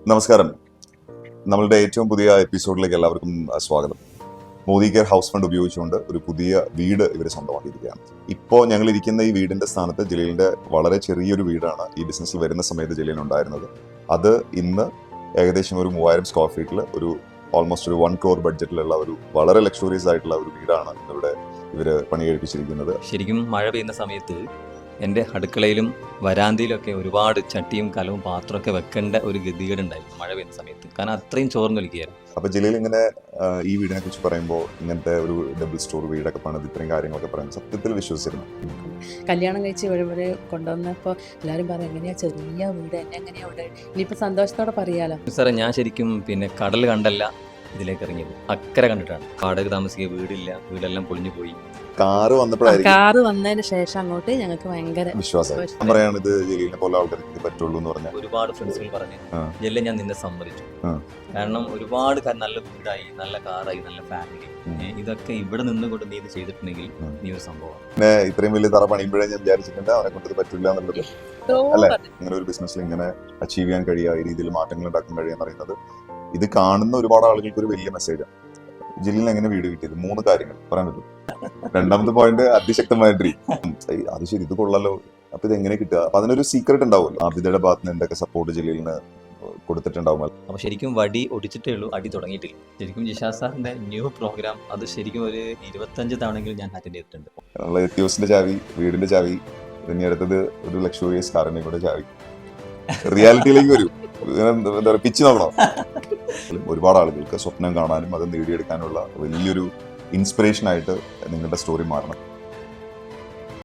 നമസ്കാരം. നമ്മളുടെ ഏറ്റവും പുതിയ എപ്പിസോഡിലേക്ക് എല്ലാവർക്കും സ്വാഗതം. മോദി കെയർ ഹൗസ് ഫണ്ട് ഉപയോഗിച്ചുകൊണ്ട് ഒരു പുതിയ വീട് ഇവർ സ്വന്തമാക്കിയിരിക്കുകയാണ്. ഇപ്പോൾ ഞങ്ങൾ ഇരിക്കുന്ന ഈ വീടിന്റെ സ്ഥാനത്ത് ജലീലിന്റെ വളരെ ചെറിയൊരു വീടാണ് ഈ ബിസിനസ്സിൽ വരുന്ന സമയത്ത് ജലീൽ ഉണ്ടായിരുന്നത്. അത് ഇന്ന് ഏകദേശം ഒരു 3000 സ്ക്വയർ ഫീറ്റിൽ ഒരു ഓൾമോസ്റ്റ് ഒരു 1 crore ബഡ്ജറ്റിലുള്ള ഒരു വളരെ ലക്ഷറിയസ് ആയിട്ടുള്ള ഒരു വീടാണ് ഇവിടെ ഇവർ പണി കഴിപ്പിച്ചിരിക്കുന്നത്. ശരിക്കും മഴ പെയ്യുന്ന സമയത്ത് എൻ്റെ അടുക്കളയിലും വരാന്തയിലൊക്കെ ഒരുപാട് ചട്ടിയും കലവും പാത്രമൊക്കെ വെക്കേണ്ട ഒരു ഗതികേടുണ്ടായിരുന്നു മഴ പെയ്യുന്ന സമയത്ത്. കാരണം അത്രയും ചോർന്നൊലിക്കുകയായിരുന്നു. അപ്പോൾ ജലീൽ ഇങ്ങനെ ഈ വീടിനെ കുറിച്ച് പറയുമ്പോൾ ഇങ്ങനത്തെ ഒരു ഡബിൾ സ്റ്റോർ വീടൊക്കെ പണിത് ഇത്രയും കാര്യങ്ങളൊക്കെ പറയുന്നത് സത്യത്തിൽ വിശ്വസിച്ചിരുന്നു. കല്യാണം കഴിച്ച് ഇവിടെ കൊണ്ടുവന്നപ്പോൾ എല്ലാവരും പറയും എങ്ങനെയാ ചെറിയ വീട് എങ്ങനെയാ ഇവിടെ, ഇനിയിപ്പോൾ സന്തോഷത്തോടെ പറയാലോ. സാറേ, ഞാൻ ശരിക്കും കടൽ കണ്ടല്ല ഇതിലേക്ക് ഇറങ്ങിയത്, അക്കരെ കണ്ടിട്ടാണ്. വാടക താമസിക്കുക, വീടില്ല, വീടെല്ലാം പൊളിഞ്ഞു പോയി. കാറ് വന്നപ്പോഴായിരിക്കും കാറ് വന്നതിന് ശേഷം അങ്ങോട്ട് ഞങ്ങൾക്ക് ഭയങ്കര വിശ്വാസം. ഞാൻ പറയാണ് ഇത് ജലീലിനെ പോലെ ആൾക്കാർക്ക് പറ്റുള്ളൂ എന്ന് പറഞ്ഞാൽ ഒരുപാട് ഫ്രണ്ട്സുകൾ പറഞ്ഞു ജെല്ല ഞാൻ നിന്നെ സമ്മതിച്ചു. കാരണം ഒരുപാട് നല്ല വീടായി, നല്ല കാറായി, നല്ല ഫാമിലി, ഇതൊക്കെ ഇവിടെ നിന്നുകൊണ്ട് നീ ഇത് ചെയ്തിട്ടുണ്ടെങ്കിൽ നീ ഒരു സംഭവം. പിന്നെ ഇത്രയും വലിയ തറ പണിയുമ്പോഴേ ഞാൻ വിചാരിച്ചിട്ടുണ്ട് അവനെ കൊണ്ട് ഇത് പറ്റില്ല എന്നുള്ളത്. അല്ലെ, ഇങ്ങനെ ഒരു ബിസിനസ്സിൽ ഇങ്ങനെ അച്ചീവ് ചെയ്യാൻ കഴിയുക, ഈ രീതിയിൽ മാറ്റങ്ങൾ ഉണ്ടാക്കാൻ കഴിയുക എന്ന് പറയുന്നത് ഇത് കാണുന്ന ഒരുപാട് ആളുകൾക്ക് ഒരു വലിയ മെസ്സേജാണ്. ജലീലിന് എങ്ങനെ വീട് കിട്ടിയത്? 3 കാര്യങ്ങൾ പറയാൻ പറ്റും. രണ്ടാമത്തെ പോയിന്റ് അതിശക്തമായ ഡ്രീം. അത് ശരി, ഇത് കൊള്ളാലോ, അപ്പൊ ഇത് എങ്ങനെ കിട്ടുക? അപ്പൊ അതിനൊരു സീക്രട്ട് ഉണ്ടാവുമല്ലോ. ആബിദയുടെ ഭാഗത്ത് നിന്ന് എന്തൊക്കെ സപ്പോർട്ട് ജലീലിന് കൊടുത്തിട്ടുണ്ടാവുമല്ലോ. അപ്പൊ ശരിക്കും വടി ഒടിച്ചിട്ടേ ഉള്ളൂ, അടി തുടങ്ങിയിട്ടില്ല. ശരിക്കും ജിഷാ സാറിന്റെ ന്യൂ പ്രോഗ്രാം അത് ശരിക്കും ഒരു 25 തവണയെങ്കിലും ഞാൻ അറ്റൻഡ് ചെയ്തിട്ടുണ്ട്. നമ്മളെ എത്തിയോസിന്റെ ചാവി, വീടിന്റെ ചാവി, ഇനി അടുത്തത് ഒരു ലക്ഷറിയസ് കാറിന്റെ കൂടെ ചാവി. റിയാലിറ്റിയിലേക്ക് വരും. എന്താ പറയുക, പിച്ച് നോക്കണോ? ഒരുപാട് ആളുകൾക്ക് സ്വപ്നം കാണാനും അത് നേടിയെടുക്കാനുള്ള വലിയൊരു ഇൻസ്പിറേഷൻ ആയിട്ട് നിങ്ങളുടെ സ്റ്റോറി മാറണം.